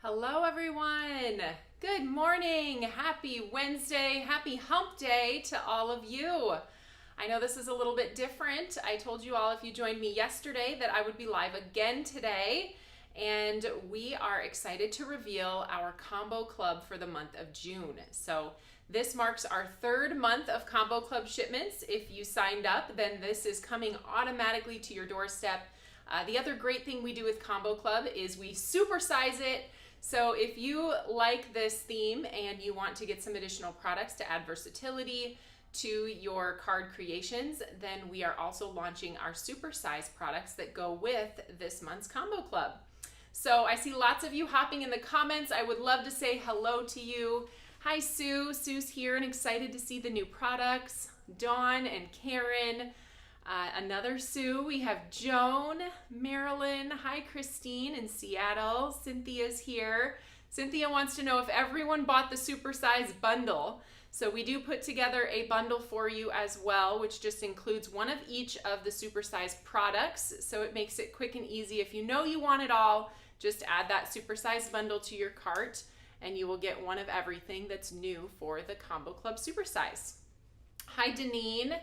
Hello everyone. Good morning. Happy Wednesday. Happy hump day to all of you. I know this is a little bit different. I told you all if you joined me yesterday that I would be live again today, and we are excited to reveal our combo club for the month of June. So this marks our third month of combo club shipments. If you signed up, then this is coming automatically to your doorstep. The other great thing we do with Combo Club is we supersize it. So if you like this theme and you want to get some additional products to add versatility to your card creations, then we are also launching our supersize products that go with this month's Combo Club. So I see lots of you hopping in the comments. I would love to say hello to you. Hi Sue. Sue's here and excited to see the new products. Dawn and Karen. Another Sue. We have Joan, Marilyn. Hi Christine in Seattle. Cynthia's here. Cynthia wants to know if everyone bought the supersize bundle. So we do put together a bundle for you as well, which just includes one of each of the supersize products. So it makes it quick and easy. If you know you want it all, just add that supersize bundle to your cart and you will get one of everything that's new for the Combo Club Supersize. Hi Deneen.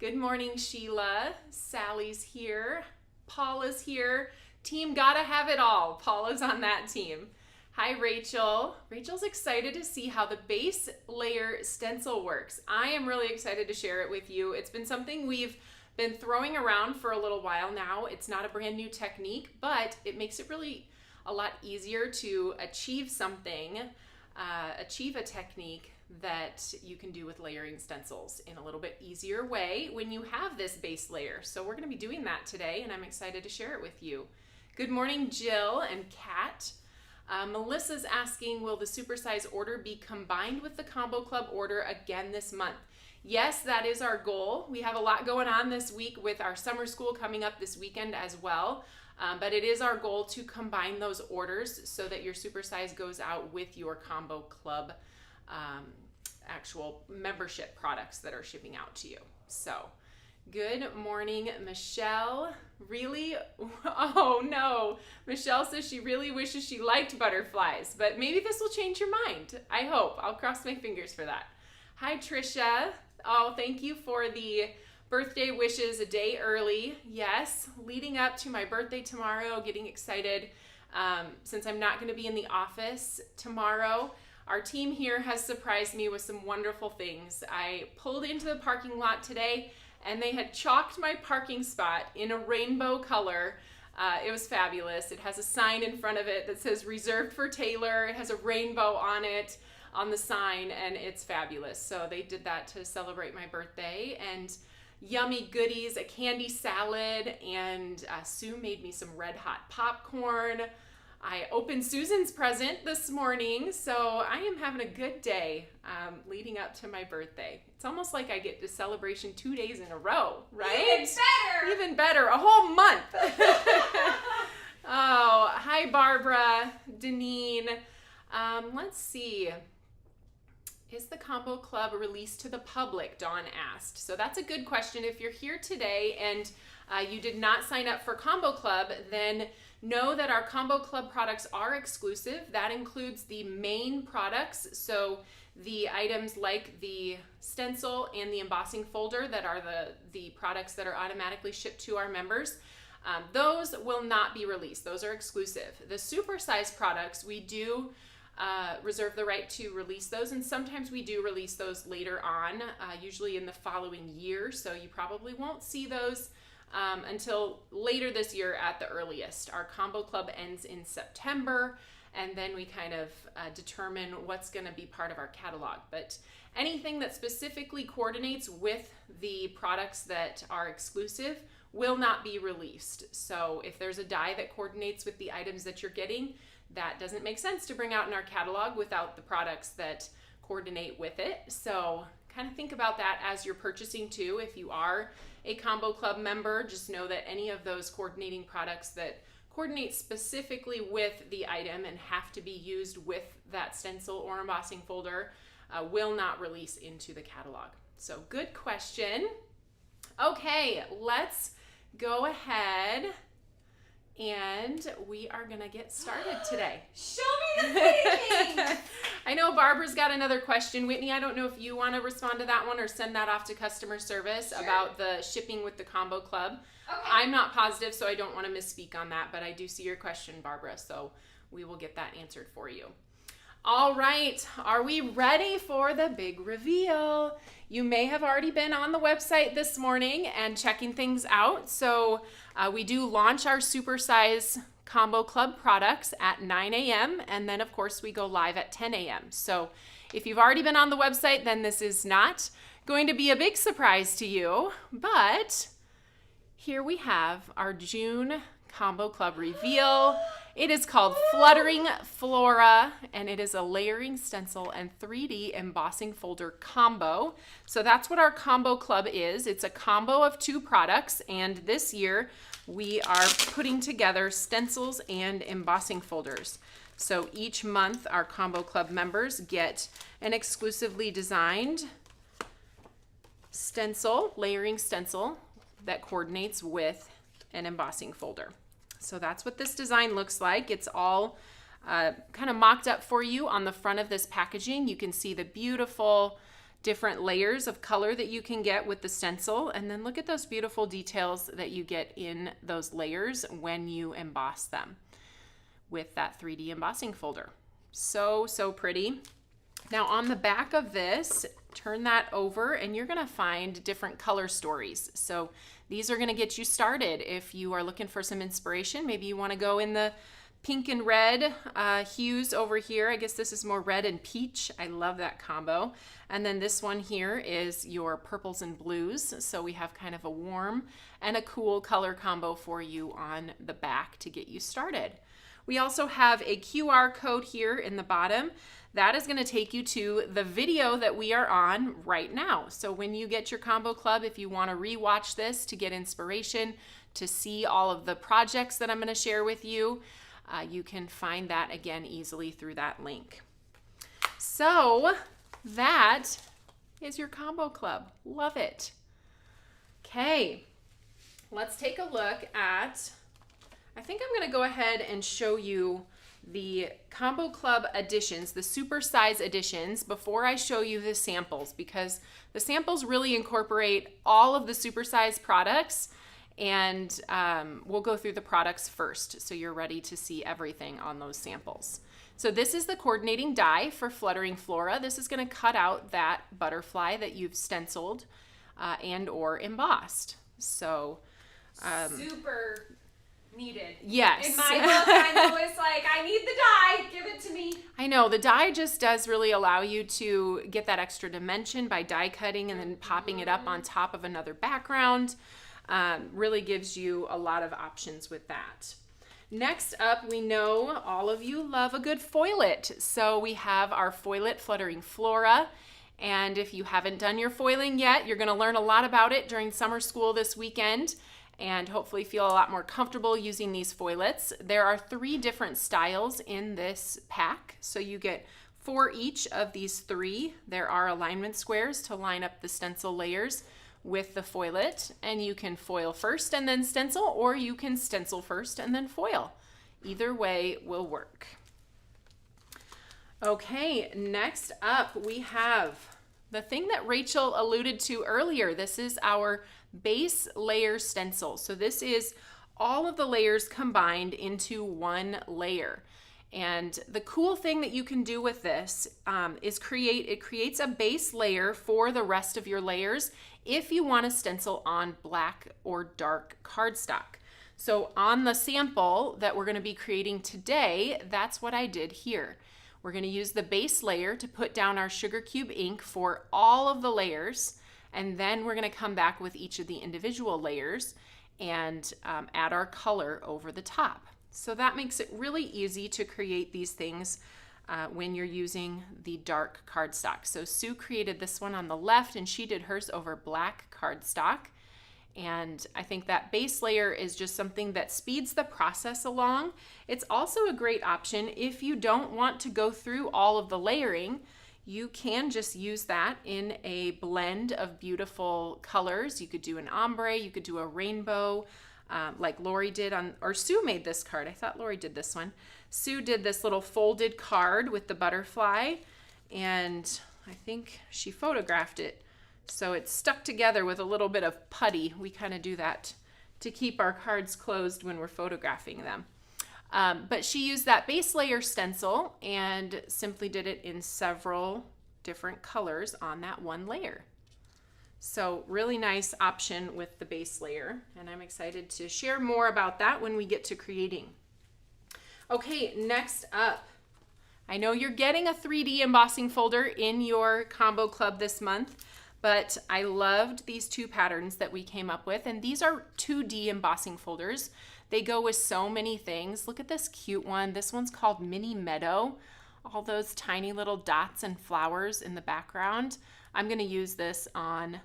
Good morning, Sheila. Sally's here. Paula's here. Team gotta have it all. Paula's on that team. Hi, Rachel. Rachel's excited to see how the base layer stencil works. I am really excited to share it with you. It's been something we've been throwing around for a little while now. It's not a brand new technique, but it makes it really a lot easier to achieve something, achieve a technique that you can do with layering stencils in a little bit easier way when you have this base layer. So we're going to be doing that today and I'm excited to share it with you. Good morning, Jill and Kat. Melissa's asking, will the supersize order be combined with the Combo Club order again this month? Yes, that is our goal. We have a lot going on this week with our summer school coming up this weekend as well. But it is our goal to combine those orders so that your supersize goes out with your Combo Club actual membership products that are shipping out to you. So, good morning, Michelle. Really? Oh no. Michelle says she really wishes she liked butterflies, but maybe this will change your mind. I hope. I'll cross my fingers for that. Hi, Trisha. Oh, thank you for the birthday wishes a day early. Yes, leading up to my birthday tomorrow, getting excited since I'm not going to be in the office tomorrow. Our team here has surprised me with some wonderful things. I pulled into the parking lot today and they had chalked my parking spot in a rainbow color. It was fabulous. It has a sign in front of it that says reserved for Taylor. It has a rainbow on it on the sign and it's fabulous. So they did that to celebrate my birthday, and yummy goodies, a candy salad, and Sue made me some red hot popcorn. I opened Susan's present this morning, so I am having a good day leading up to my birthday. It's almost like I get this celebration 2 days in a row, right? Even better! Even better, a whole month. Oh, hi Barbara, Deneen. Let's see. Is the Combo Club released to the public? Dawn asked. So that's a good question. If you're here today and you did not sign up for Combo Club, then know that our Combo Club products are exclusive. That includes the main products, so the items like the stencil and the embossing folder that are the products that are automatically shipped to our members. Those will not be released. Those are exclusive. The supersize products, we do reserve the right to release those, and sometimes we do release those later on, usually in the following year, so you probably won't see those until later this year at the earliest. Our Combo Club ends in September, and then we kind of determine what's going to be part of our catalog. But anything that specifically coordinates with the products that are exclusive will not be released. So if there's a die that coordinates with the items that you're getting, that doesn't make sense to bring out in our catalog without the products that coordinate with it. So kind of think about that as you're purchasing too. If you are a Combo Club member, just know that any of those coordinating products that coordinate specifically with the item and have to be used with that stencil or embossing folder will not release into the catalog. So good question. Okay, let's go ahead and we are gonna get started today. Show me Amazing! I know Barbara's got another question. Whitney, I don't know if you want to respond to that one or send that off to customer service about the shipping with the Combo Club. Okay. I'm not positive, so I don't want to misspeak on that, but I do see your question, Barbara, so we will get that answered for you. All right, are we ready for the big reveal? You may have already been on the website this morning and checking things out. So we do launch our supersize Combo Club products at 9 a.m. and then of course we go live at 10 a.m. So if you've already been on the website, then this is not going to be a big surprise to you, but here we have our June Combo Club reveal. It is called Fluttering Flora, and it is a layering stencil and 3D embossing folder combo. So that's what our Combo Club is. It's a combo of 2 products, and this year we are putting together stencils and embossing folders. So each month our Combo Club members get an exclusively designed stencil, layering stencil, that coordinates with an embossing folder. So that's what this design looks like. It's all kind of mocked up for you on the front of this packaging. You can see the beautiful different layers of color that you can get with the stencil. And then look at those beautiful details that you get in those layers when you emboss them with that 3D embossing folder. So, so pretty. Now on the back of this, turn that over and you're gonna find different color stories. So these are gonna get you started. If you are looking for some inspiration, maybe you wanna go in the pink and red hues over here. I guess this is more red and peach. I love that combo. And then this one here is your purples and blues. So we have kind of a warm and a cool color combo for you on the back to get you started. We also have a QR code here in the bottom. That is going to take you to the video that we are on right now. So when you get your Combo Club, if you want to rewatch this to get inspiration, to see all of the projects that I'm going to share with you, you can find that again easily through that link. So that is your Combo Club. Love it. Okay, let's take a look at, I think I'm going to go ahead and show you the Combo Club editions, the super size editions, before I show you the samples, because the samples really incorporate all of the super size products, and we'll go through the products first so you're ready to see everything on those samples. So this is the coordinating die for Fluttering Flora. This is going to cut out that butterfly that you've stenciled and or embossed. So super needed. Yes. In my book, I'm always like, I need the die. Give it to me. I know. The die just does really allow you to get that extra dimension by die cutting and then popping it up on top of another background. Really gives you a lot of options with that. Next up, we know all of you love a good foilet. So we have our foilet Fluttering Flora. And if you haven't done your foiling yet, you're going to learn a lot about it during summer school this weekend, and hopefully feel a lot more comfortable using these foilets. There are 3 different styles in this pack, so you get 4 each of these 3. There are alignment squares to line up the stencil layers with the foilet, and you can foil first and then stencil, or you can stencil first and then foil. Either way will work. Okay, next up we have the thing that Rachel alluded to earlier. This is our base layer stencil. So this is all of the layers combined into one layer. And the cool thing that you can do with this is it creates a base layer for the rest of your layers if you want to stencil on black or dark cardstock. So on the sample that we're going to be creating today, that's what I did here. We're going to use the base layer to put down our sugar cube ink for all of the layers, and then we're going to come back with each of the individual layers and add our color over the top. So that makes it really easy to create these things when you're using the dark cardstock. So Sue created this one on the left, and she did hers over black cardstock. And I think that base layer is just something that speeds the process along. It's also a great option if you don't want to go through all of the layering. You can just use that in a blend of beautiful colors. You could do an ombre, you could do a rainbow, like Lori did or Sue made this card. I thought Lori did this one. Sue did this little folded card with the butterfly, and I think she photographed it. So it's stuck together with a little bit of putty. We kind of do that to keep our cards closed when we're photographing them. But she used that base layer stencil and simply did it in several different colors on that one layer. So really nice option with the base layer, and I'm excited to share more about that when we get to creating. Okay, next up, I know you're getting a 3D embossing folder in your combo club this month, but I loved these two patterns that we came up with, and these are 2D embossing folders. They go with so many things. Look at this cute one. This one's called Mini Meadow. All those tiny little dots and flowers in the background. I'm gonna use this on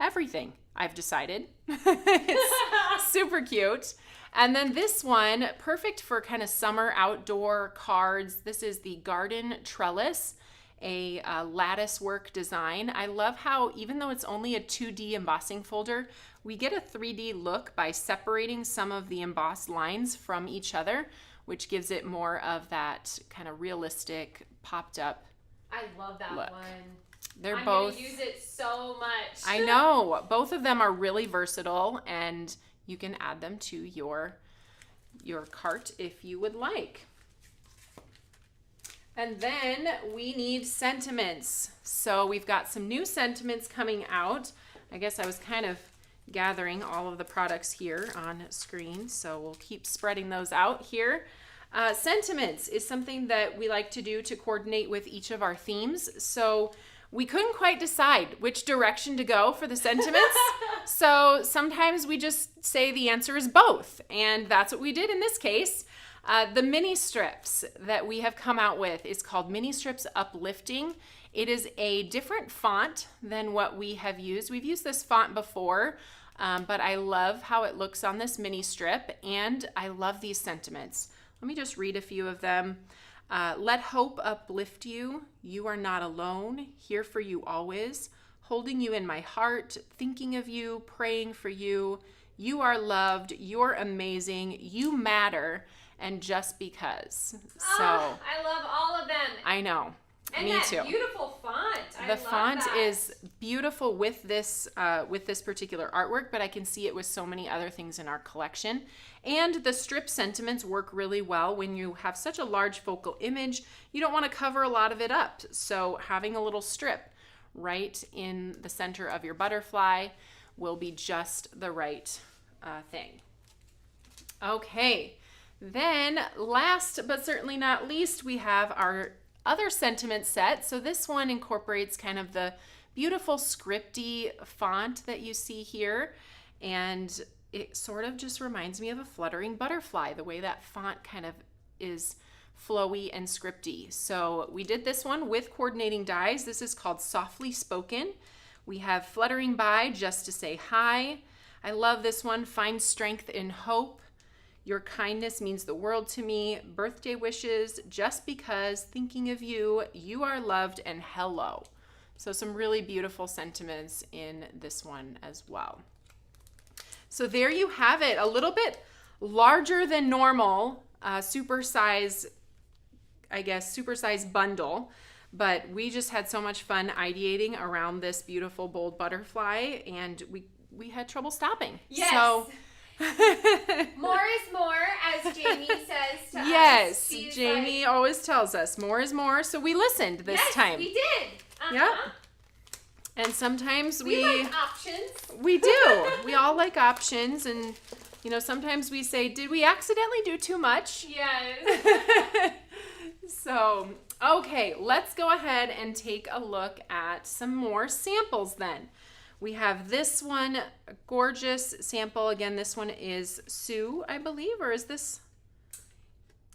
everything, I've decided. It's super cute. And then this one, perfect for kind of summer outdoor cards. This is the Garden Trellis, a lattice work design. I love how even though it's only a 2D embossing folder, we get a 3D look by separating some of the embossed lines from each other, which gives it more of that kind of realistic, popped up I love that look. one. They're I'm both. gonna use it so much. I know. Both of them are really versatile, and you can add them to your cart if you would like. And then we need sentiments. So we've got some new sentiments coming out. I guess I was kind of gathering all of the products here on screen, so we'll keep spreading those out here. Sentiments is something that we like to do to coordinate with each of our themes. So we couldn't quite decide which direction to go for the sentiments. So sometimes we just say the answer is both. And that's what we did in this case. The mini strips that we have come out with is called Mini Strips Uplifting. It is a different font than what we have used. We've used this font before, but I love how it looks on this mini strip, and I love these sentiments. Let me just read a few of them. Let hope uplift you. You are not alone. Here for you always. Holding you in my heart. Thinking of you. Praying for you. You are loved. You're amazing. You matter. And just because. So I love all of them. I know. And Me that too. beautiful font. The font is beautiful with this particular artwork, but I can see it with so many other things in our collection. And the strip sentiments work really well when you have such a large focal image. You don't want to cover a lot of it up. So having a little strip right in the center of your butterfly will be just the right thing. Okay, then last but certainly not least, we have our other sentiment set. So this one incorporates kind of the beautiful scripty font that you see here, and it sort of just reminds me of a fluttering butterfly, the way that font kind of is flowy and scripty. So we did this one with coordinating dies. This is called Softly Spoken. We have Fluttering By, Just to Say Hi. I love this one. Find Strength in Hope. Your kindness means the world to me. Birthday wishes, just because, thinking of you, you are loved, and hello. So some really beautiful sentiments in this one as well. So there you have it, a little bit larger than normal, supersize bundle, but we just had so much fun ideating around this beautiful bold butterfly, and we had trouble stopping. Yes. So more is more, as Jamie says to us. Yes, She's Jamie always tells us more is more, so we listened this time. We did. Yeah. And sometimes We like options. we do. We all like options, and sometimes we say, did we accidentally do too much? Yes. So, okay, let's go ahead and take a look at some more samples then. We have this one, a gorgeous sample. Again, this one is Sue, I believe, or is this?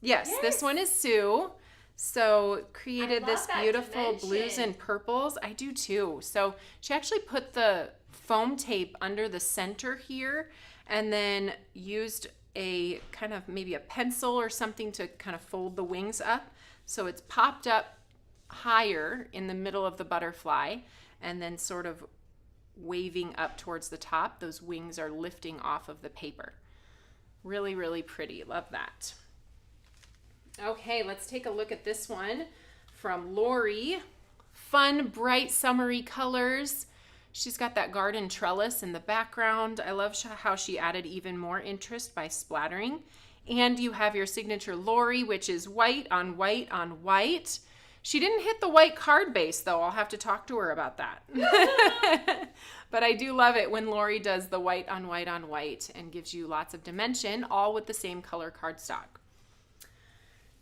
Yes, this one is Sue. So created this beautiful blues and purples. I do too. So she actually put the foam tape under the center here and then used a kind of maybe a pencil or something to kind of fold the wings up. So it's popped up higher in the middle of the butterfly and then sort of waving up towards the top. Those wings are lifting off of the paper. Really, really pretty. Love that. Okay, let's take a look at this one from Lori. Fun, bright, summery colors. She's got that garden trellis in the background. I love how she added even more interest by splattering. And you have your signature Lori, which is white on white on white. She didn't hit the white card base, though. I'll have to talk to her about that. But I do love it when Lori does the white on white on white and gives you lots of dimension, all with the same color cardstock.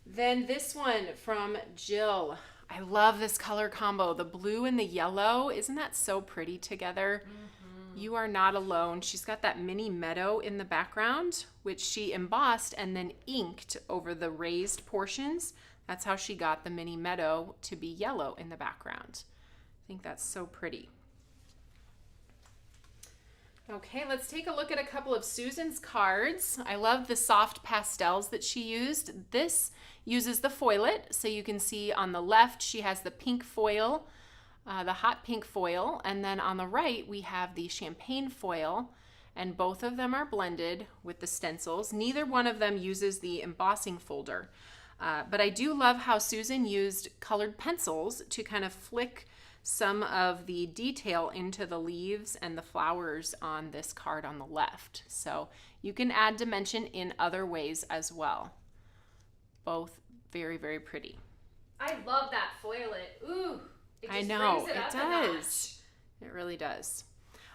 Then this one from Jill. I love this color combo, the blue and the yellow. Isn't that so pretty together? Mm-hmm. You are not alone. She's got that mini meadow in the background, which she embossed and then inked over the raised portions. That's how she got the mini meadow to be yellow in the background. I think that's so pretty. Okay, let's take a look at a couple of Susan's cards. I love the soft pastels that she used. This uses the foilet, so you can see on the left she has the pink foil, the hot pink foil, and then on the right we have the champagne foil, and both of them are blended with the stencils. Neither one of them uses the embossing folder, but I do love how Susan used colored pencils to kind of flick some of the detail into the leaves and the flowers on this card on the left. So you can add dimension in other ways as well. Both very, very pretty. I love that foilet. Ooh, it just I know, brings it up it a notch. does. It really does.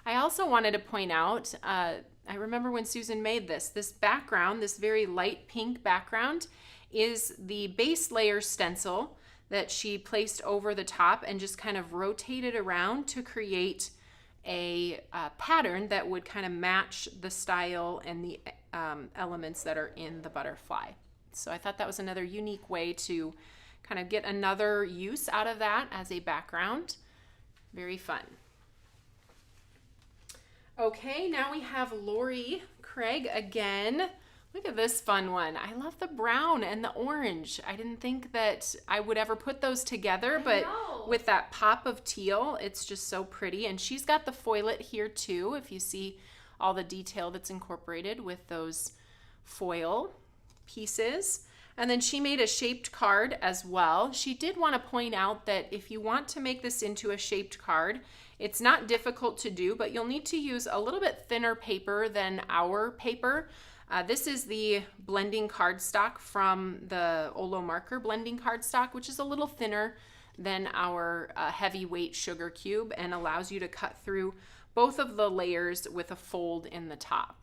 I also wanted to point out, I remember when Susan made this background, this very light pink background, is the base layer stencil that she placed over the top and just kind of rotated around to create a pattern that would kind of match the style and the elements that are in the butterfly. So I thought that was another unique way to kind of get another use out of that as a background. Very fun. Okay, now we have Lori Craig again. Look at this fun one. I love the brown and the orange. I didn't think that I would ever put those together, but with that pop of teal, it's just so pretty. And she's got the foilet here too, if you see all the detail that's incorporated with those foil pieces. And then she made a shaped card as well. She did want to point out that if you want to make this into a shaped card, it's not difficult to do, but you'll need to use a little bit thinner paper than our paper. This is the blending cardstock from the Olo Marker blending cardstock, which is a little thinner than our heavyweight sugar cube and allows you to cut through both of the layers with a fold in the top.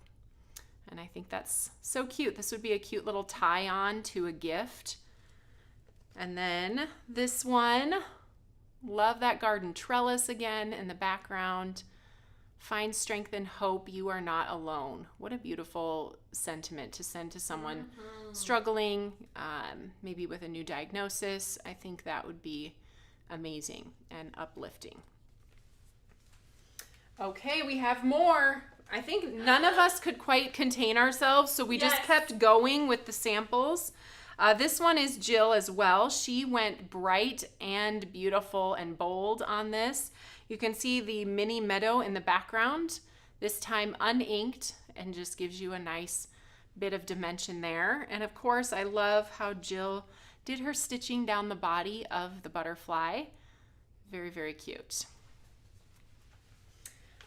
And I think that's so cute. This would be a cute little tie-on to a gift. And then this one, love that garden trellis again in the background. Find strength and hope, you are not alone. What a beautiful sentiment to send to someone struggling, maybe with a new diagnosis. I think that would be amazing and uplifting. Okay, we have more. I think none of us could quite contain ourselves, so we just kept going with the samples. This one is Jill as well. She went bright and beautiful and bold on this. You can see the mini meadow in the background, this time uninked, and just gives you a nice bit of dimension there. And of course, I love how Jill did her stitching down the body of the butterfly. Very, very cute.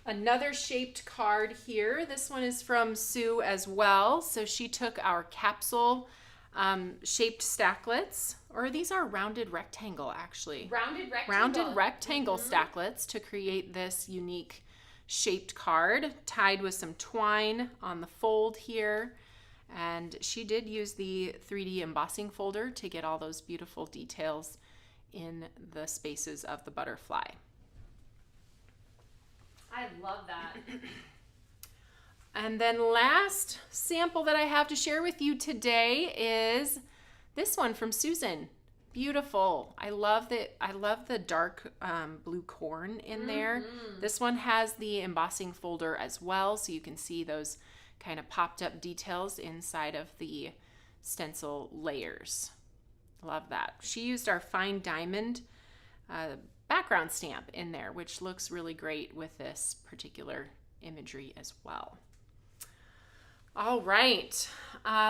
Another shaped card here. This one is from Sue as well. So she took our capsule shaped stacklets, or these are rounded rectangle actually. Rounded rectangle stacklets to create this unique shaped card, tied with some twine on the fold here. And she did use the 3D embossing folder to get all those beautiful details in the spaces of the butterfly. I love that. And then last sample that I have to share with you today is this one from Susan. Beautiful. I love the dark blue corn in there. This one has the embossing folder as well, so you can see those kind of popped up details inside of the stencil layers. Love that. She used our fine diamond background stamp in there, which looks really great with this particular imagery as well. All right,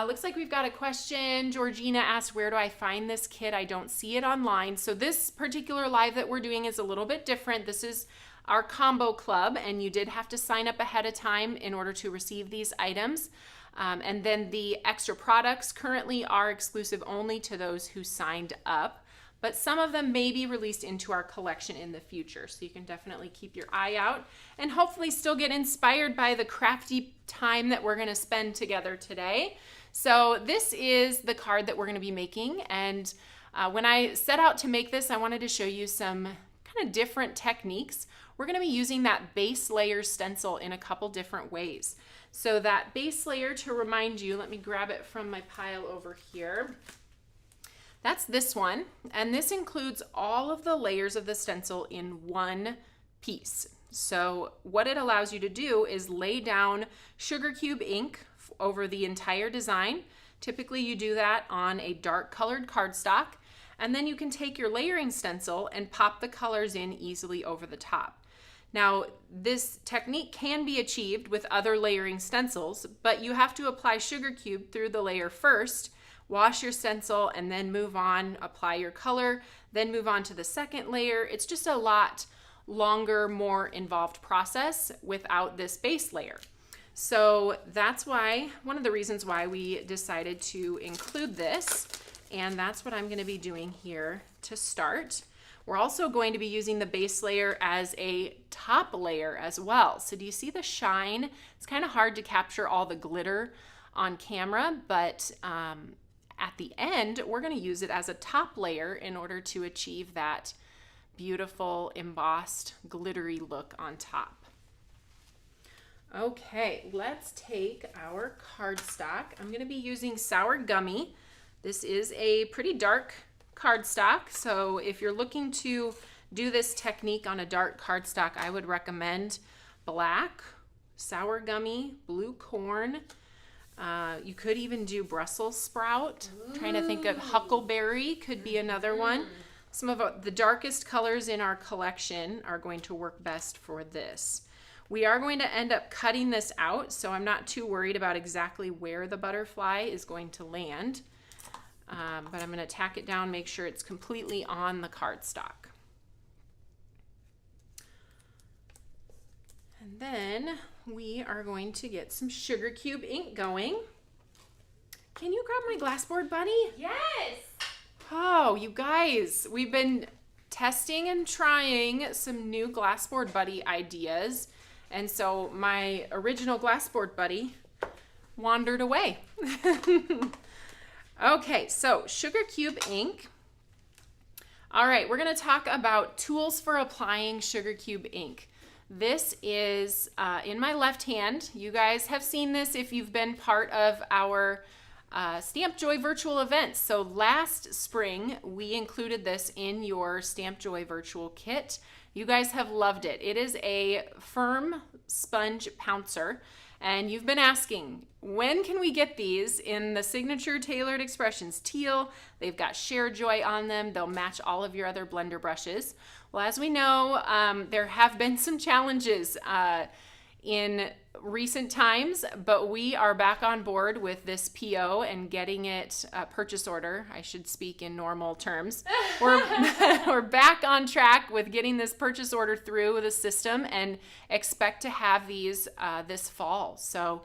Looks like we've got a question. Georgina asked, where do I find this kit? I don't see it online. So this particular live that we're doing is a little bit different. This is our combo club, and you did have to sign up ahead of time in order to receive these items. And then the extra products currently are exclusive only to those who signed up, but some of them may be released into our collection in the future. So you can definitely keep your eye out and hopefully still get inspired by the crafty time that we're going to spend together today. So this is the card that we're going to be making. And when I set out to make this, I wanted to show you some kind of different techniques. We're going to be using that base layer stencil in a couple different ways. So that base layer, to remind you, let me grab it from my pile over here. That's this one, and this includes all of the layers of the stencil in one piece. So what it allows you to do is lay down sugar cube ink over the entire design. Typically you do that on a dark colored cardstock, and then you can take your layering stencil and pop the colors in easily over the top. Now, this technique can be achieved with other layering stencils, but you have to apply sugar cube through the layer first, wash your stencil, and then move on, apply your color, then move on to the second layer. It's just a lot longer, more involved process without this base layer. So that's why, one of the reasons why we decided to include this, and that's what I'm going to be doing here to start. We're also going to be using the base layer as a top layer as well. So do you see the shine? It's kind of hard to capture all the glitter on camera, but at the end, we're going to use it as a top layer in order to achieve that beautiful embossed glittery look on top. Okay, let's take our cardstock. I'm going to be using Sour Gummy. This is a pretty dark cardstock, so if you're looking to do this technique on a dark cardstock, I would recommend black, Sour Gummy, blue corn. You could even do Brussels sprout. Trying to think of huckleberry could be another one. Some of the darkest colors in our collection are going to work best for this. We are going to end up cutting this out, so I'm not too worried about exactly where the butterfly is going to land. But I'm going to tack it down, make sure it's completely on the cardstock. And then we are going to get some sugar cube ink going. Can you grab my glassboard bunny? Yes! Oh, you guys, we've been testing and trying some new glassboard buddy ideas. And so my original glassboard buddy wandered away. Okay, so sugar cube ink. All right, we're going to talk about tools for applying sugar cube ink. This is in my left hand. You guys have seen this if you've been part of our Stamp Joy virtual events. So last spring, we included this in your Stamp Joy virtual kit. You guys have loved it. It is a firm sponge pouncer. And you've been asking, when can we get these in the signature Tailored Expressions teal? They've got Share Joy on them. They'll match all of your other blender brushes. Well, as we know, there have been some challenges in recent times, but we are back on board with this PO and getting it purchase order. I should speak in normal terms. We're back on track with getting this purchase order through the system and expect to have these this fall. So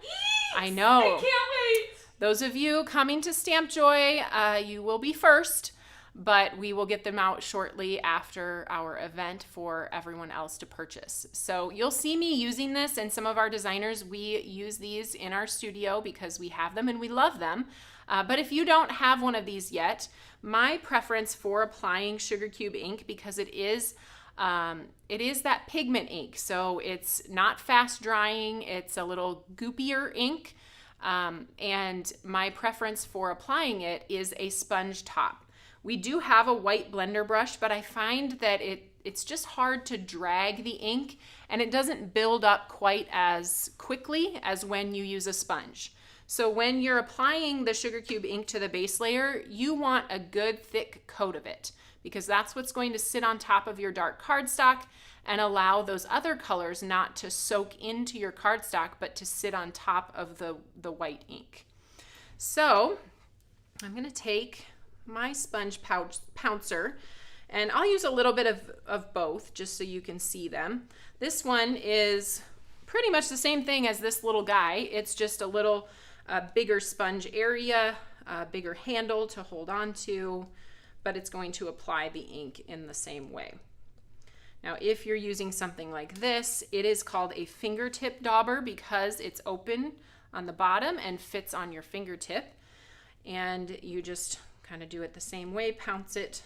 I know. I can't wait. Those of you coming to Stamp Joy, you will be first. But we will get them out shortly after our event for everyone else to purchase. So you'll see me using this, and some of our designers, we use these in our studio because we have them and we love them. But if you don't have one of these yet, my preference for applying sugar cube ink, because it is that pigment ink, so it's not fast drying, it's a little goopier ink, and my preference for applying it is a sponge top. We do have a white blender brush, but I find that it's just hard to drag the ink, and it doesn't build up quite as quickly as when you use a sponge. So when you're applying the sugar cube ink to the base layer, you want a good thick coat of it, because that's what's going to sit on top of your dark cardstock and allow those other colors not to soak into your cardstock, but to sit on top of the white ink. So I'm going to take my sponge pouncer, and I'll use a little bit of both just so you can see them. This one is pretty much the same thing as this little guy. It's just a little bigger sponge area, bigger handle to hold on to, but it's going to apply the ink in the same way. Now, if you're using something like this, it is called a fingertip dauber because it's open on the bottom and fits on your fingertip. And you just kind of do it the same way, pounce it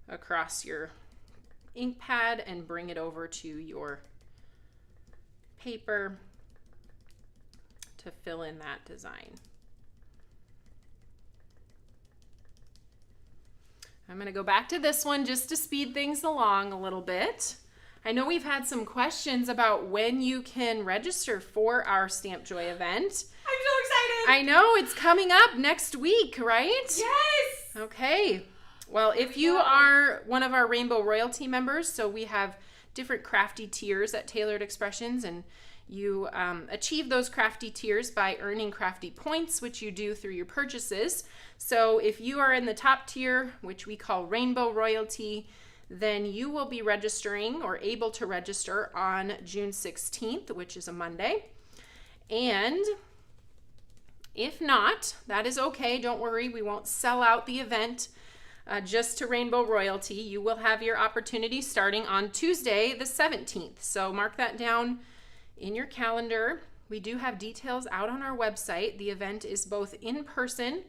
across your ink pad and bring it over to your paper to fill in that design. I'm going to go back to this one just to speed things along a little bit. I know we've had some questions about when you can register for our Stamp Joy event. I'm so excited. I know, it's coming up next week, right? Yes. Okay. Well, if you are one of our Rainbow Royalty members, so we have different crafty tiers at Tailored Expressions, and you achieve those crafty tiers by earning crafty points, which you do through your purchases. So if you are in the top tier, which we call Rainbow Royalty, then you will be registering or able to register on June 16th, which is a Monday. And if not, that is okay. Don't worry, we won't sell out the event just to Rainbow Royalty. You will have your opportunity starting on Tuesday, the 17th. So mark that down in your calendar. We do have details out on our website. The event is both in person,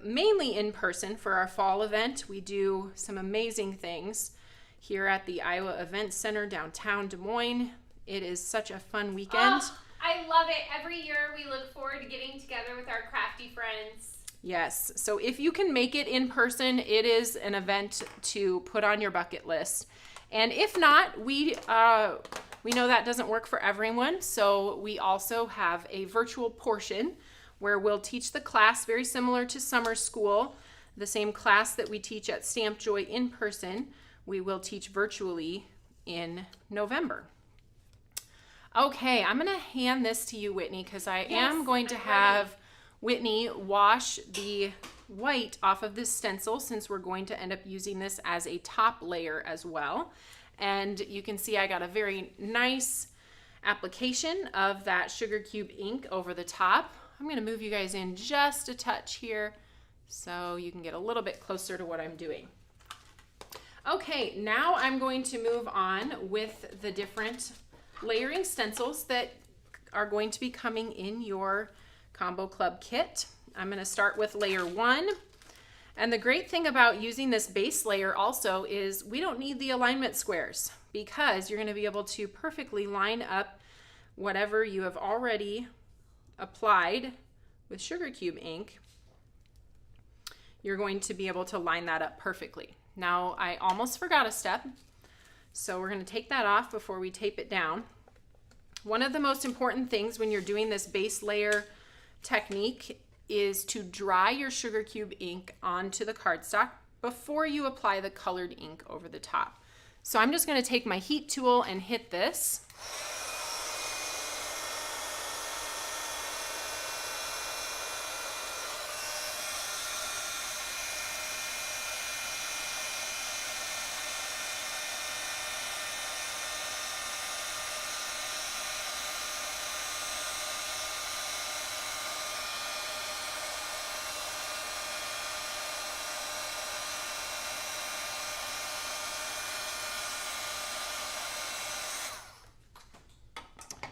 mainly in person for our fall event. We do some amazing things here at the Iowa Event Center downtown Des Moines. It is such a fun weekend. Oh, I love it. Every year we look forward to getting together with our crafty friends. Yes, so if you can make it in person, it is an event to put on your bucket list. And if not, we know that doesn't work for everyone, so we also have a virtual portion where we'll teach the class very similar to summer school. The same class that we teach at Stamp Joy in person, we will teach virtually in November. Okay, I'm going to hand this to you, Whitney, because I am going to have Whitney wash the white off of this stencil, since we're going to end up using this as a top layer as well. And you can see I got a very nice application of that sugar cube ink over the top. I'm going to move you guys in just a touch here so you can get a little bit closer to what I'm doing. Okay, now I'm going to move on with the different layering stencils that are going to be coming in your Combo Club kit. I'm going to start with layer 1. And the great thing about using this base layer also is we don't need the alignment squares, because you're going to be able to perfectly line up whatever you have already applied with sugar cube ink. You're going to be able to line that up perfectly. Now, I almost forgot a step, so we're going to take that off before we tape it down. One of the most important things when you're doing this base layer technique is to dry your sugar cube ink onto the cardstock before you apply the colored ink over the top. So I'm just going to take my heat tool and hit this.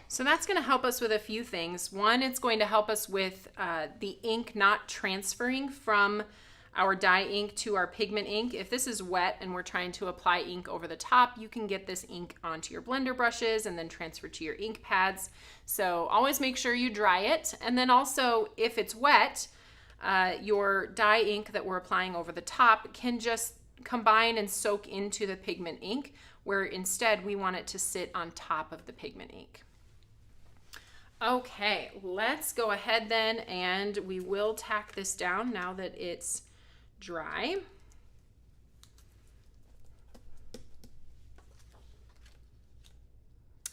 So that's going to help us with a few things. One, it's going to help us with the ink not transferring from our dye ink to our pigment ink. If this is wet and we're trying to apply ink over the top, you can get this ink onto your blender brushes and then transfer to your ink pads. So always make sure you dry it. And then also, if it's wet, your dye ink that we're applying over the top can just combine and soak into the pigment ink, where instead we want it to sit on top of the pigment ink. Okay, let's go ahead then, and we will tack this down now that it's dry.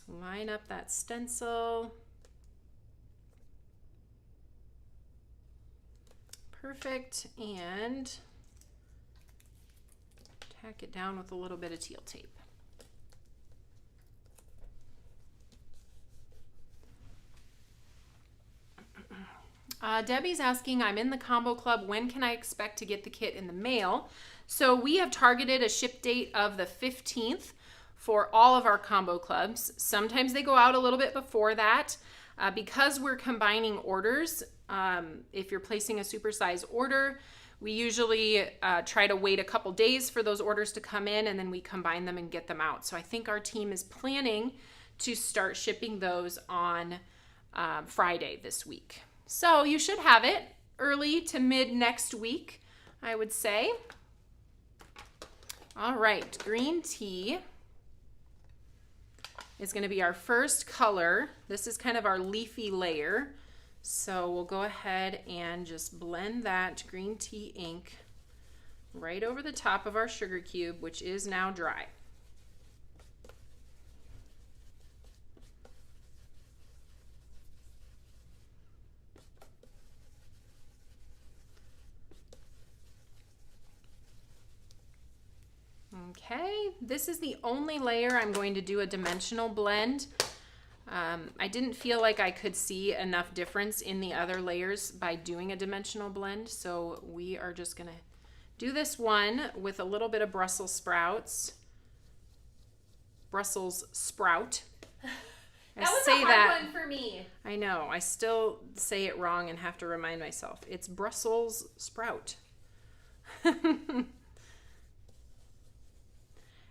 Line up that stencil. Perfect. And tack it down with a little bit of teal tape. Debbie's asking, I'm in the combo club. When can I expect to get the kit in the mail? So we have targeted a ship date of the 15th for all of our combo clubs. Sometimes they go out a little bit before that. Because we're combining orders, if you're placing a supersize order, we usually try to wait a couple days for those orders to come in, and then we combine them and get them out. So I think our team is planning to start shipping those on Friday this week. So you should have it early to mid next week, I would say. All right, green tea is going to be our first color. This is kind of our leafy layer. So we'll go ahead and just blend that green tea ink right over the top of our sugar cube, which is now dry. Okay, this is the only layer I'm going to do a dimensional blend. I didn't feel like I could see enough difference in the other layers by doing a dimensional blend, so we are just going to do this one with a little bit of Brussels sprouts. Brussels sprout. That was a hard one for me. I know, I still say it wrong and have to remind myself. It's Brussels sprout.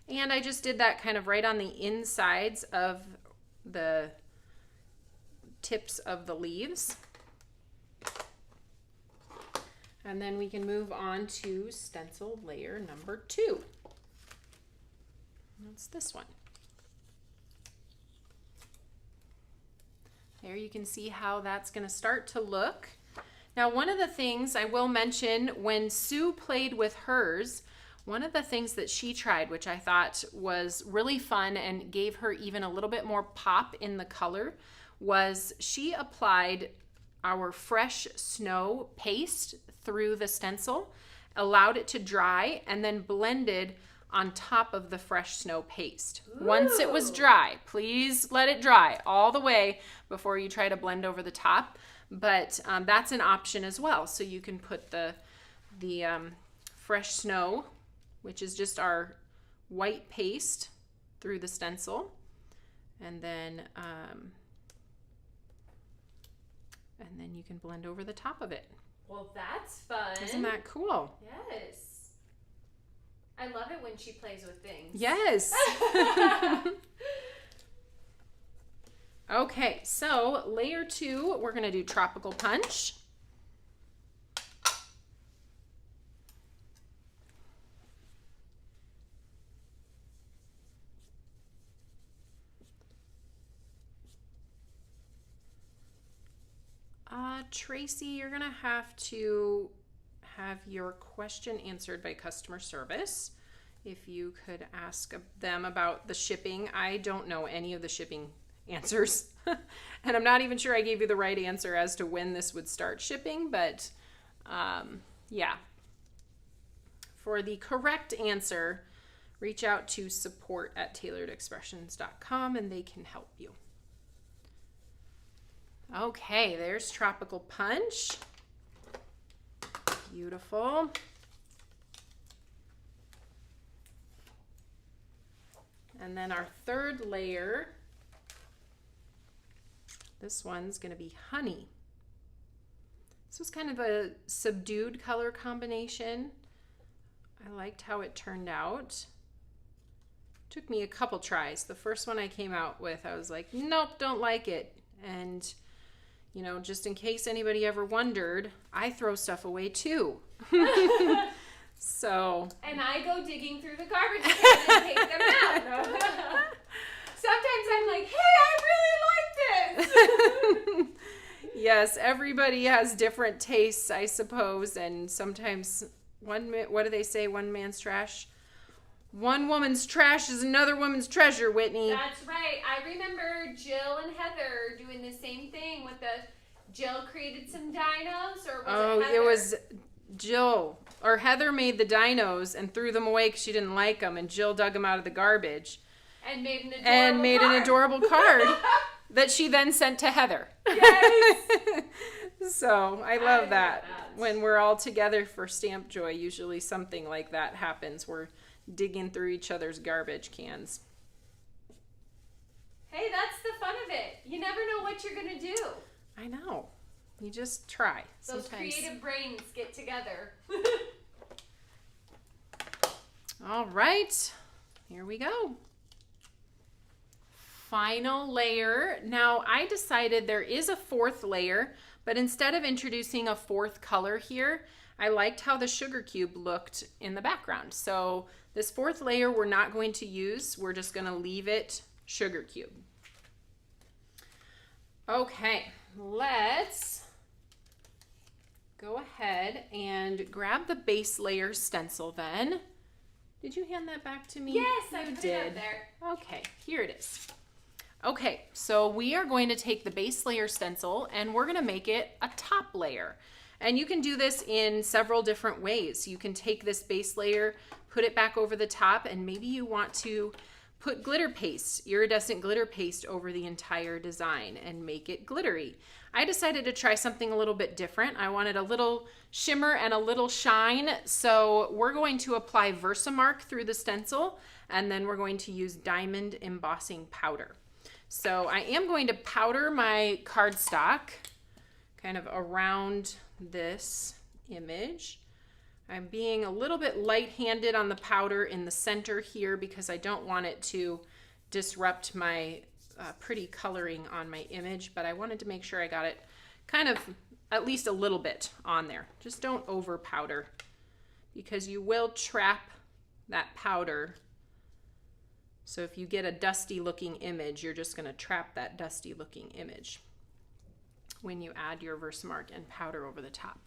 And I just did that kind of right on the insides of the tips of the leaves. And then we can move on to stencil layer number 2. That's this one. There you can see how that's going to start to look. Now, one of the things I will mention, when Sue played with hers, one of the things that she tried, which I thought was really fun and gave her even a little bit more pop in the color, was she applied our fresh snow paste through the stencil, allowed it to dry, and then blended on top of the fresh snow paste. Ooh. Once it was dry, please let it dry all the way before you try to blend over the top. But that's an option as well. So you can put the fresh snow, which is just our white paste, through the stencil, and then you can blend over the top of it. Well, that's fun. Isn't that cool? Yes. I love it when she plays with things. Yes. Okay, so layer 2, we're going to do Tropical Punch. Tracy, you're going to have your question answered by customer service. If you could ask them about the shipping. I don't know any of the shipping answers. And I'm not even sure I gave you the right answer as to when this would start shipping, but yeah. For the correct answer, reach out to support@tailoredexpressions.com and they can help you. Okay, there's Tropical Punch. Beautiful. And then our third layer, this one's going to be Honey. This was kind of a subdued color combination. I liked how it turned out. Took me a couple tries. The first one I came out with, I was like, nope, don't like it. And you know, just in case anybody ever wondered, I throw stuff away too. So. And I go digging through the garbage can and take them out. Sometimes I'm like, hey, I really like this. Yes, everybody has different tastes, I suppose. And sometimes, what do they say? One man's trash? One woman's trash is another woman's treasure, Whitney. That's right. I remember Jill and Heather doing the same thing with the Jill created some dinos, or was Oh, it Heather? it was Jill. Or Heather made the dinos and threw them away because she didn't like them, and Jill dug them out of the garbage. And made an adorable card that she then sent to Heather. Yes. So I love that. When we're all together for Stamp Joy, usually something like that happens. We're digging through each other's garbage cans. Hey, that's the fun of it. You never know what you're going to do. I know. You just try. Those sometimes. creative brains get together. All right. Here we go. Final layer. Now I decided there is a fourth layer, but instead of introducing a fourth color here, I liked how the sugar cube looked in the background. So this fourth layer we're not going to use. We're just going to leave it sugar cube. Okay, let's go ahead and grab the base layer stencil then. Did you hand that back to me? Yes, I You put did. it up there. Okay, here it is. Okay, so we are going to take the base layer stencil and we're going to make it a top layer. And you can do this in several different ways. You can take this base layer, put it back over the top, and maybe you want to put glitter paste, iridescent glitter paste over the entire design and make it glittery. I decided to try something a little bit different. I wanted a little shimmer and a little shine, so we're going to apply Versamark through the stencil, and then we're going to use diamond embossing powder. So I am going to powder my cardstock kind of around this image. I'm being a little bit light-handed on the powder in the center here because I don't want it to disrupt my pretty coloring on my image, but I wanted to make sure I got it kind of at least a little bit on there. Just don't over powder because you will trap that powder. So if you get a dusty looking image, you're just going to trap that dusty looking image when you add your Versamark and powder over the top.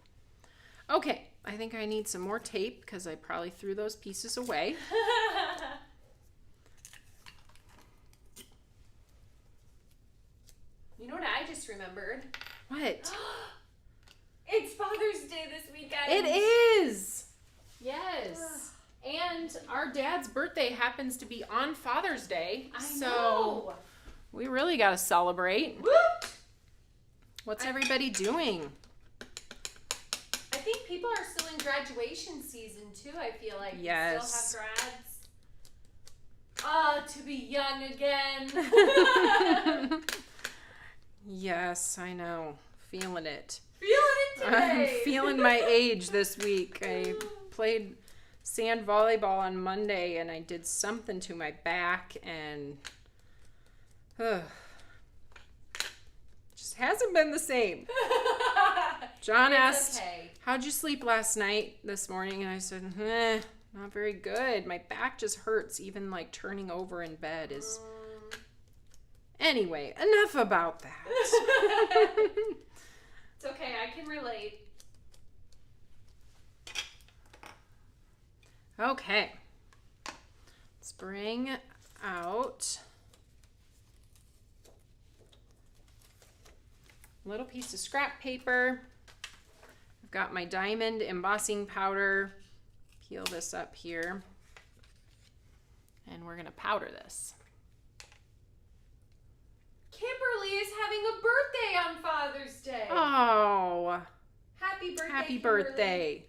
Okay, I think I need some more tape because I probably threw those pieces away. You know what I just remembered? What? It's Father's Day this weekend. It is! Yes. And our dad's birthday happens to be on Father's Day. I so know. we really got to celebrate. Whoop! What's everybody doing? I think people are still in graduation season too, I feel like. Yes. We still have grads. Ah, to be young again. Yes, I know. Feeling it. Feeling it today. I'm feeling my age this week. I played sand volleyball on Monday and I did something to my back and just hasn't been the same. John asked, how'd you sleep last night this morning? And I said, not very good. My back just hurts. Even like turning over in bed is... Anyway, enough about that. It's okay, I can relate. Okay. Let's bring out a little piece of scrap paper. I've got my diamond embossing powder. Peel this up here. And we're going to powder this. Kimberly is having a birthday on Father's Day. Oh. Happy birthday, Happy Kimberly. birthday.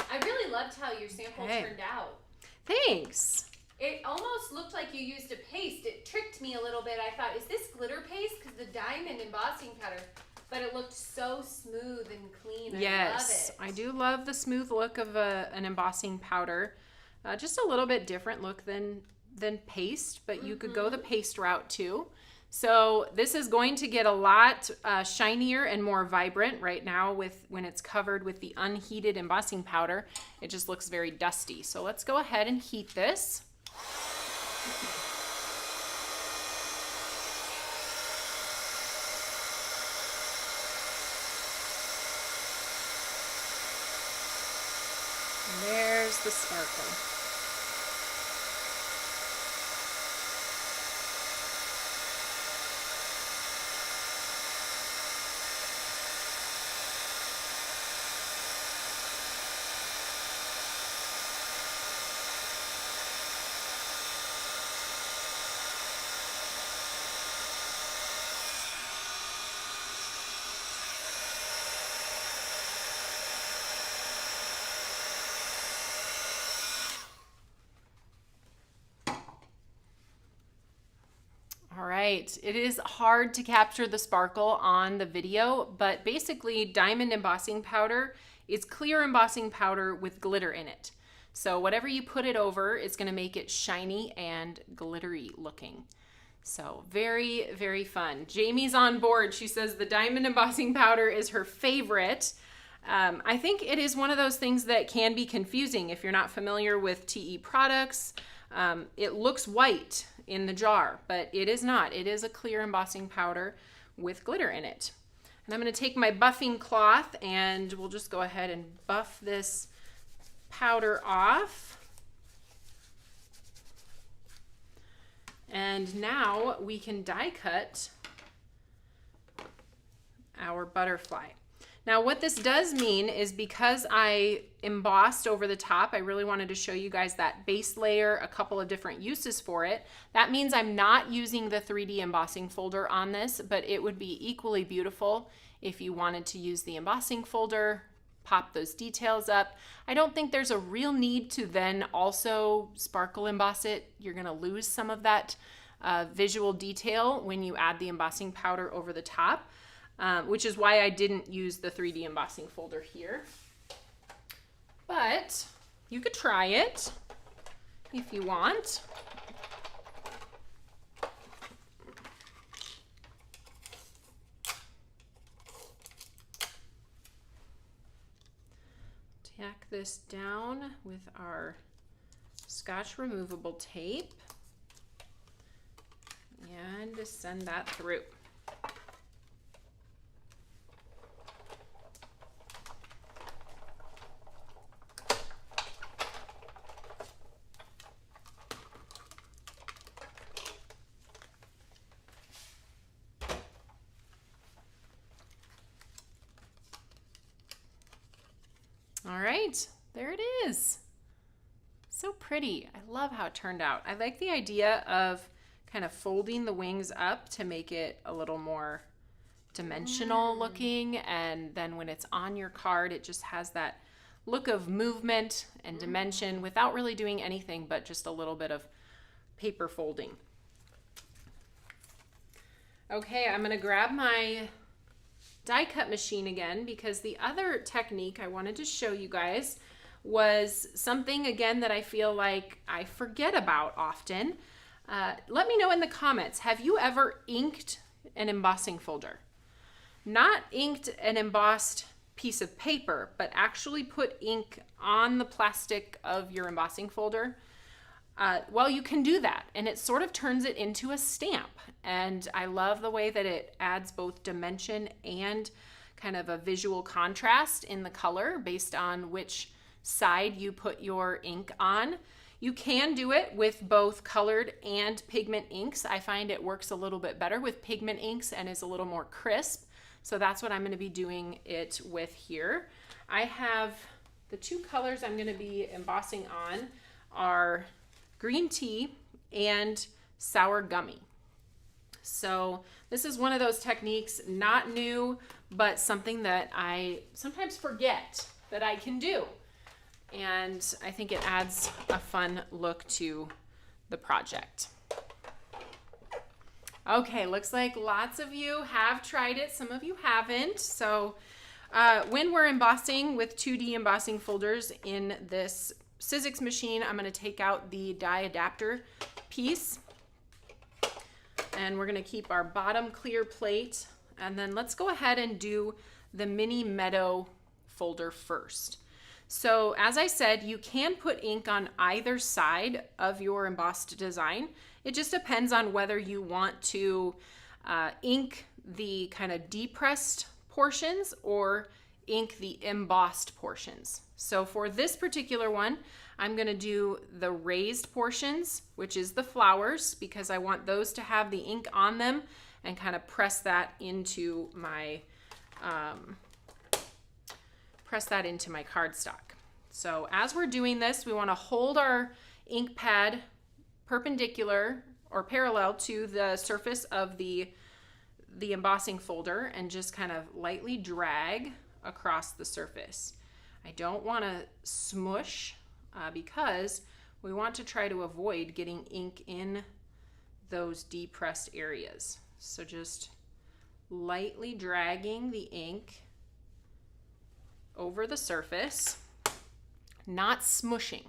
I really loved how your sample turned out. Thanks. It almost looked like you used a paste. It tricked me a little bit. I thought, is this glitter paste? Because the diamond embossing powder. But it looked so smooth and clean. Yes, I love it. I do love the smooth look of an embossing powder. Just a little bit different look than paste, but you could go the paste route too. So this is going to get a lot shinier and more vibrant right now when it's covered with the unheated embossing powder. It just looks very dusty. So let's go ahead and heat this. And there's the sparkle. right, it is hard to capture the sparkle on the video, but basically diamond embossing powder is clear embossing powder with glitter in it. So whatever you put it over, it's going to make it shiny and glittery looking. So very, very fun. Jamie's on board. She says the diamond embossing powder is her favorite. I think it is one of those things that can be confusing if you're not familiar with TE products. It looks white in the jar, but it is not. It is a clear embossing powder with glitter in it. And I'm going to take my buffing cloth and we'll just go ahead and buff this powder off. And now we can die cut our butterfly. Now what this does mean is because I embossed over the top, I really wanted to show you guys that base layer, a couple of different uses for it. That means I'm not using the 3D embossing folder on this, but it would be equally beautiful if you wanted to use the embossing folder, pop those details up. I don't think there's a real need to then also sparkle emboss it. You're gonna lose some of that visual detail when you add the embossing powder over the top. Which is why I didn't use the 3D embossing folder here. But you could try it if you want. Tack this down with our Scotch removable tape and just send that through. All right, there it is. So pretty. I love how it turned out. I like the idea of kind of folding the wings up to make it a little more dimensional looking, and then when it's on your card, it just has that look of movement and dimension without really doing anything but just a little bit of paper folding. Okay, I'm gonna grab my die cut machine again because the other technique I wanted to show you guys was something again that I feel like I forget about often. Let me know in the comments, have you ever inked an embossing folder? Not inked an embossed piece of paper, but actually put ink on the plastic of your embossing folder. Well, you can do that, and it sort of turns it into a stamp. And I love the way that it adds both dimension and kind of a visual contrast in the color based on which side you put your ink on. You can do it with both colored and pigment inks. I find it works a little bit better with pigment inks and is a little more crisp. So that's what I'm going to be doing it with here. I have the two colors I'm going to be embossing on are green tea and sour gummy. So this is one of those techniques, not new, but something that I sometimes forget that I can do. And I think it adds a fun look to the project. Okay, looks like lots of you have tried it. Some of you haven't. So when we're embossing with 2D embossing folders in this Sizzix machine, I'm going to take out the die adapter piece. And we're going to keep our bottom clear plate. And then let's go ahead and do the mini meadow folder first. So as I said, you can put ink on either side of your embossed design. It just depends on whether you want to ink the kind of depressed portions or ink the embossed portions. So for this particular one, I'm going to do the raised portions, which is the flowers, because I want those to have the ink on them and kind of press that into my cardstock. So as we're doing this, we want to hold our ink pad perpendicular or parallel to the surface of the embossing folder and just kind of lightly drag across the surface. I don't want to smush because we want to try to avoid getting ink in those depressed areas. So just lightly dragging the ink over the surface, not smushing.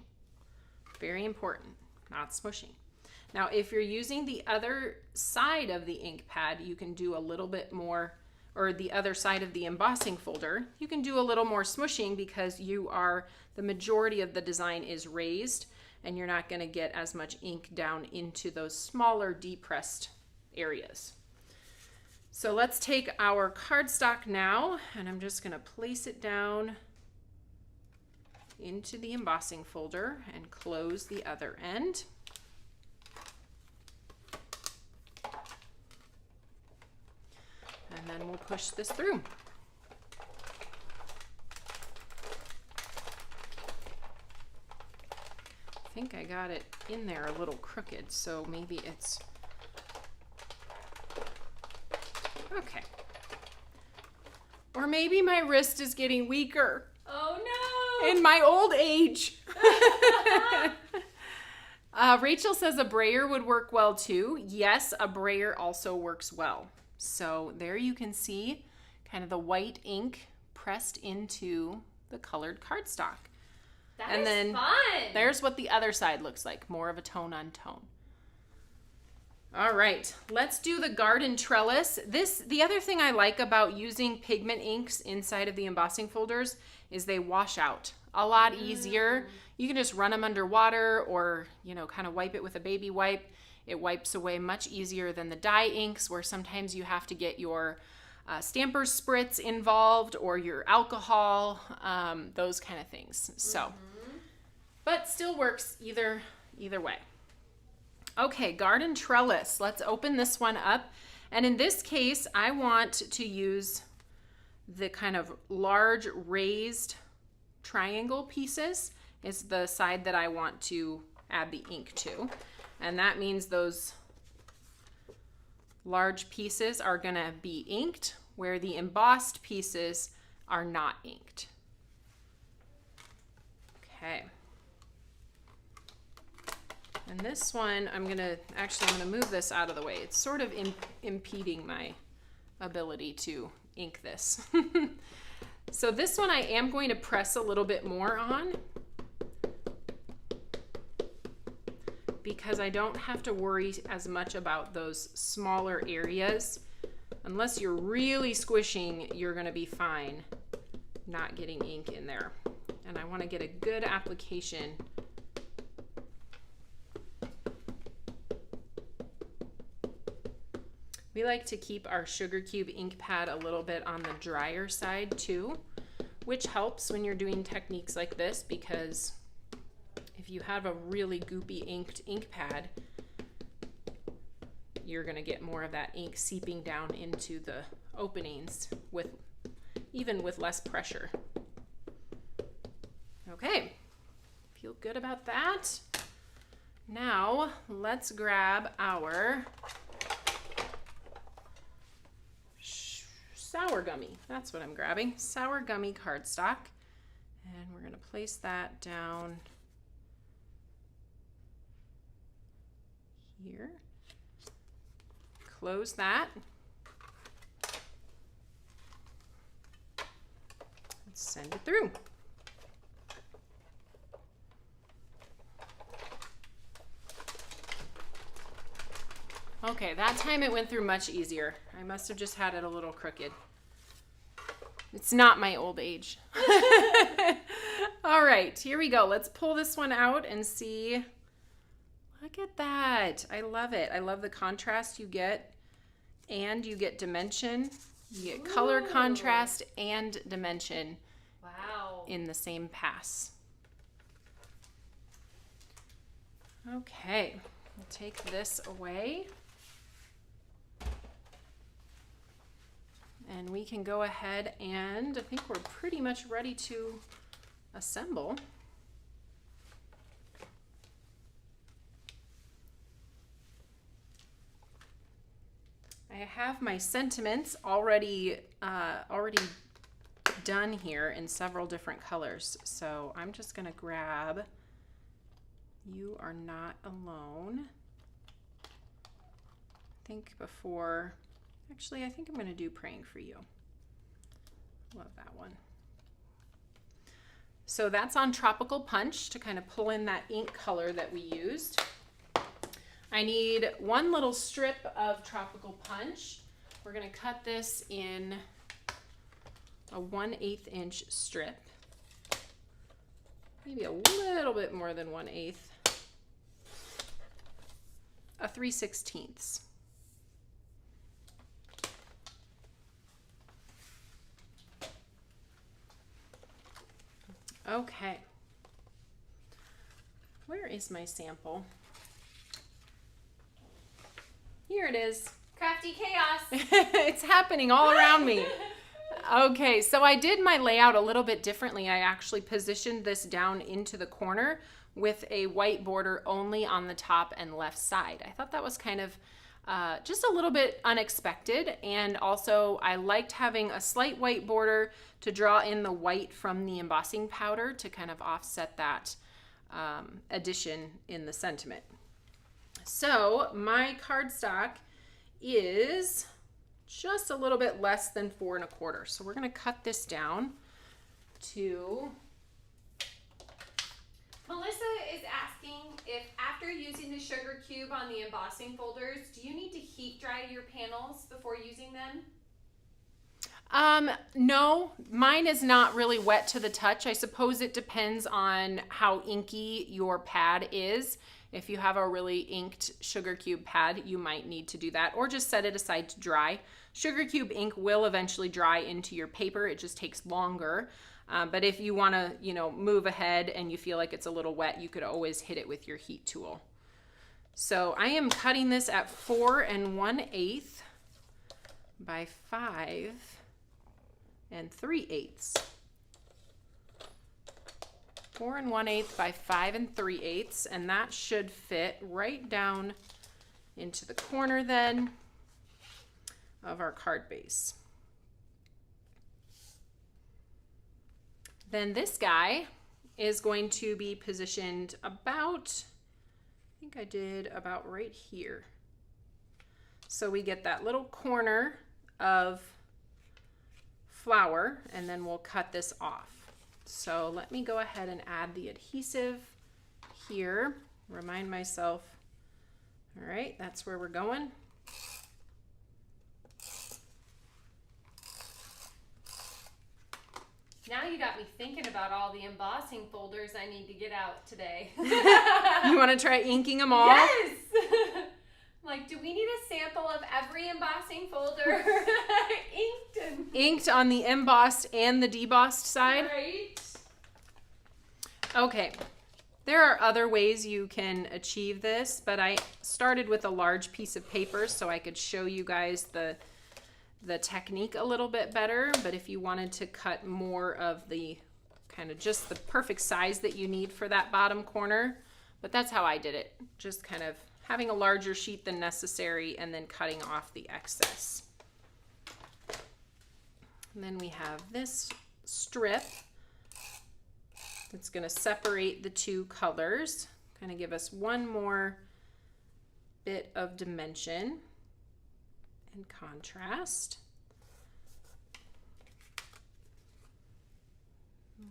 Very important, not smushing. Now, if you're using the other side of the ink pad, you can do a little bit more, or the other side of the embossing folder, you can do a little more smushing because the majority of the design is raised and you're not going to get as much ink down into those smaller depressed areas. So let's take our cardstock now, and I'm just going to place it down into the embossing folder and close the other end. And then we'll push this through. I think I got it in there a little crooked, so maybe it's okay. Or maybe my wrist is getting weaker. Oh no! In my old age. Rachel says a brayer would work well too. Yes, a brayer also works well. So there you can see kind of the white ink pressed into the colored cardstock. That is fun. There's what the other side looks like, more of a tone on tone. All right, let's do the garden trellis. The other thing I like about using pigment inks inside of the embossing folders is they wash out a lot easier. You can just run them under water or, kind of wipe it with a baby wipe. It wipes away much easier than the dye inks, where sometimes you have to get your Stamper's spritz involved or your alcohol, those kind of things. So, but still works either way. Okay, garden trellis. Let's open this one up. And in this case, I want to use the kind of large raised triangle pieces is the side that I want to add the ink to. And that means those large pieces are gonna be inked, where the embossed pieces are not inked. Okay. And this one, I'm gonna move this out of the way. It's sort of impeding my ability to ink this. So this one I am going to press a little bit more on, because I don't have to worry as much about those smaller areas. Unless you're really squishing, you're gonna be fine not getting ink in there. And I wanna get a good application. We like to keep our sugar cube ink pad a little bit on the drier side too, which helps when you're doing techniques like this, because if you have a really goopy inked ink pad, you're gonna get more of that ink seeping down into the openings even with less pressure. Okay, feel good about that. Now let's grab our sour gummy. That's what I'm grabbing. Sour gummy cardstock. And we're gonna place that down here. Close that. Let's send it through. Okay, that time it went through much easier. I must have just had it a little crooked. It's not my old age. All right, here we go. Let's pull this one out and see. Look at that. I love it. I love the contrast you get, and you get dimension. You get color contrast and dimension. Wow. In the same pass. Okay, we'll take this away. And we can go ahead and I think we're pretty much ready to assemble. I have my sentiments already done here in several different colors. So I'm just gonna grab You Are Not Alone. think before, actually, I think I'm going to do Praying for You. Love that one. So that's on Tropical Punch to kind of pull in that ink color that we used. I need one little strip of Tropical Punch. We're going to cut this in a 1/8 inch strip. Maybe a little bit more than 1/8. A 3/16. Okay. Where is my sample? Here it is. Crafty chaos. It's happening all around me. Okay, so I did my layout a little bit differently. I actually positioned this down into the corner with a white border only on the top and left side. I thought that was kind of just a little bit unexpected, and also I liked having a slight white border to draw in the white from the embossing powder to kind of offset that addition in the sentiment. So my cardstock is just a little bit less than 4 1/4. So we're going to cut this down to... Melissa is asking if after using the sugar cube on the embossing folders, do you need to heat dry your panels before using them? No, mine is not really wet to the touch. I suppose it depends on how inky your pad is. If you have a really inked sugar cube pad, you might need to do that, or just set it aside to dry. Sugar cube ink will eventually dry into your paper. It just takes longer. But if you want to, move ahead and you feel like it's a little wet, you could always hit it with your heat tool. So I am cutting this at 4 1/8 by 5 3/8. 4 1/8 by 5 3/8, and that should fit right down into the corner then of our card base. Then this guy is going to be positioned about, I think I did about right here. So we get that little corner of flower, and then we'll cut this off. So let me go ahead and add the adhesive here. Remind myself, all right, that's where we're going. Now you got me thinking about all the embossing folders I need to get out today. You want to try inking them all? Yes! Like, do we need a sample of every embossing folder Inked on the embossed and the debossed side? Right. Okay. There are other ways you can achieve this, but I started with a large piece of paper so I could show you guys the technique a little bit better. But if you wanted to cut more of the kind of just the perfect size that you need for that bottom corner, but that's how I did it. Just kind of having a larger sheet than necessary and then cutting off the excess. And then we have this strip that's going to separate the two colors, kind of give us one more bit of dimension and contrast.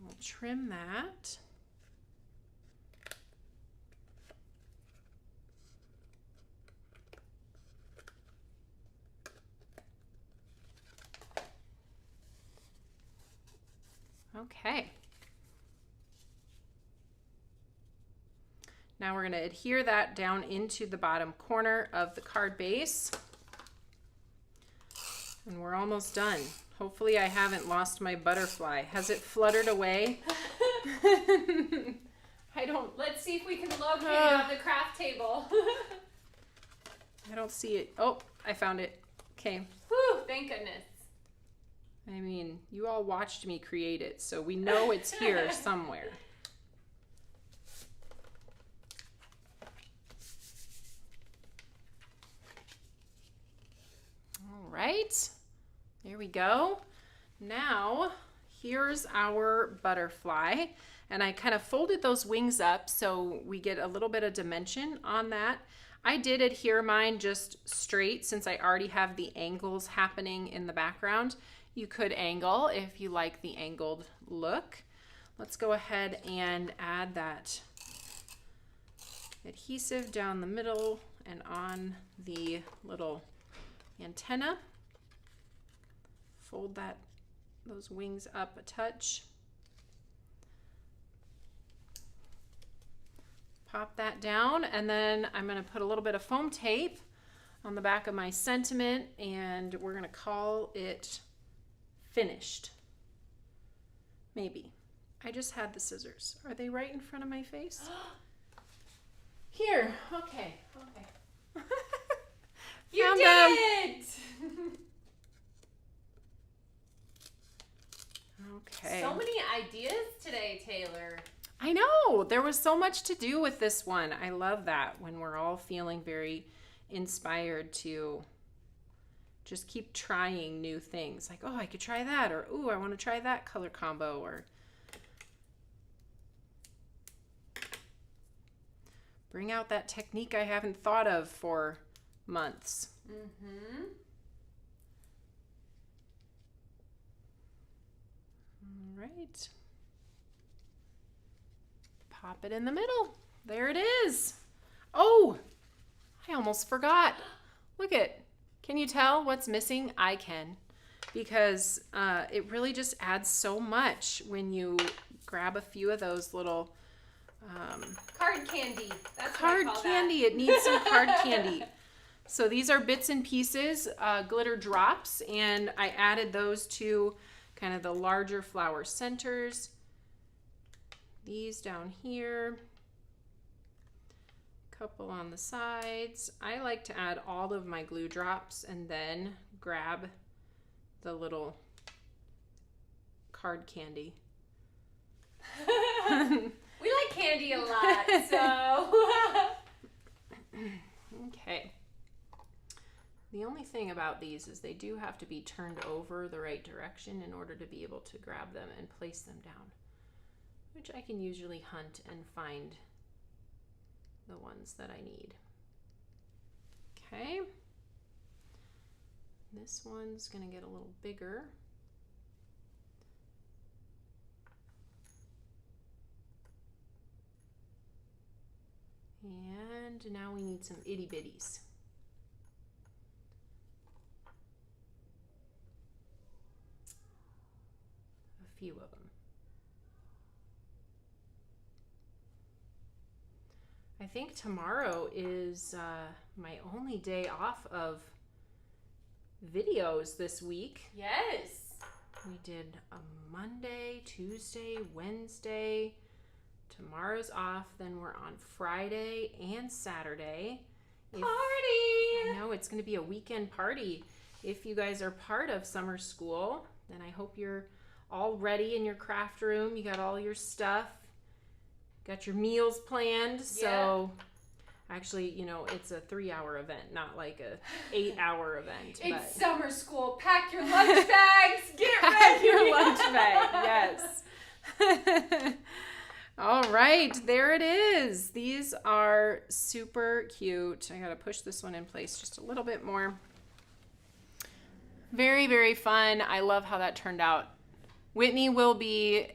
We'll trim that. Okay. Now we're going to adhere that down into the bottom corner of the card base. And we're almost done. Hopefully I haven't lost my butterfly. Has it fluttered away? I don't. Let's see if we can locate it on the craft table. I don't see it. Oh, I found it. Okay. Whew, thank goodness. I mean, you all watched me create it, so we know it's here somewhere. All right, there we go. Now, here's our butterfly, and I kind of folded those wings up so we get a little bit of dimension on that. I did adhere mine just straight since I already have the angles happening in the background. You could angle if you like the angled look. Let's go ahead and add that adhesive down the middle and on the little antenna. Fold those wings up a touch. Pop that down, and then I'm going to put a little bit of foam tape on the back of my sentiment, and we're going to call it finished. Maybe. I just had the scissors. Are they right in front of my face? Here. Okay. You Found did them. it! Okay. So many ideas today, Taylor. I know. There was so much to do with this one. I love that when we're all feeling very inspired to just keep trying new things. Like, oh, I could try that, or oh, I want to try that color combo, or bring out that technique I haven't thought of for months. Mm-hmm. All right. Pop it in the middle. There it is. Oh, I almost forgot. Look it. Can you tell what's missing? I can, because it really just adds so much when you grab a few of those little Card candy. That's card what I call candy. That. It needs some card candy. So these are bits and pieces, glitter drops, and I added those to kind of the larger flower centers. These down here, a couple on the sides. I like to add all of my glue drops and then grab the little card candy. We like candy a lot, so. Okay. The only thing about these is they do have to be turned over the right direction in order to be able to grab them and place them down, which I can usually hunt and find the ones that I need. Okay. This one's going to get a little bigger. And now we need some itty bitties. A few of them. I think tomorrow is my only day off of videos this week. Yes. We did a Monday, Tuesday, Wednesday. Tomorrow's off. Then we're on Friday and Saturday. Party! I know it's going to be a weekend party. If you guys are part of summer school, then I hope you're all ready in your craft room. You got all your stuff. Got your meals planned. So actually, you know, it's a 3-hour event, not like a 8-hour event. It's summer school. Pack your lunch bags. Get Pack ready. your lunch bag. Yes. All right, there it is. These are super cute. I got to push this one in place just a little bit more. Very, very fun. I love how that turned out. Whitney will be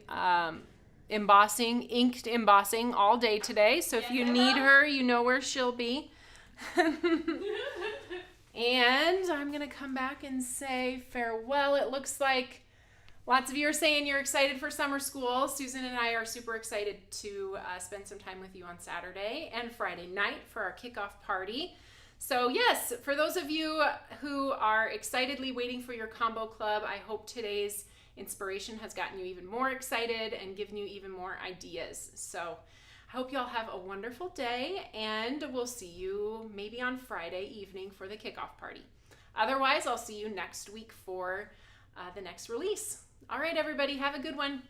embossing, inked embossing all day today. So if you need her, you know where she'll be. And I'm going to come back and say farewell. It looks like lots of you are saying you're excited for summer school. Susan and I are super excited to spend some time with you on Saturday and Friday night for our kickoff party. So yes, for those of you who are excitedly waiting for your combo club, I hope today's inspiration has gotten you even more excited and given you even more ideas. So I hope you all have a wonderful day, and we'll see you maybe on Friday evening for the kickoff party. Otherwise, I'll see you next week for the next release. All right, everybody, have a good one.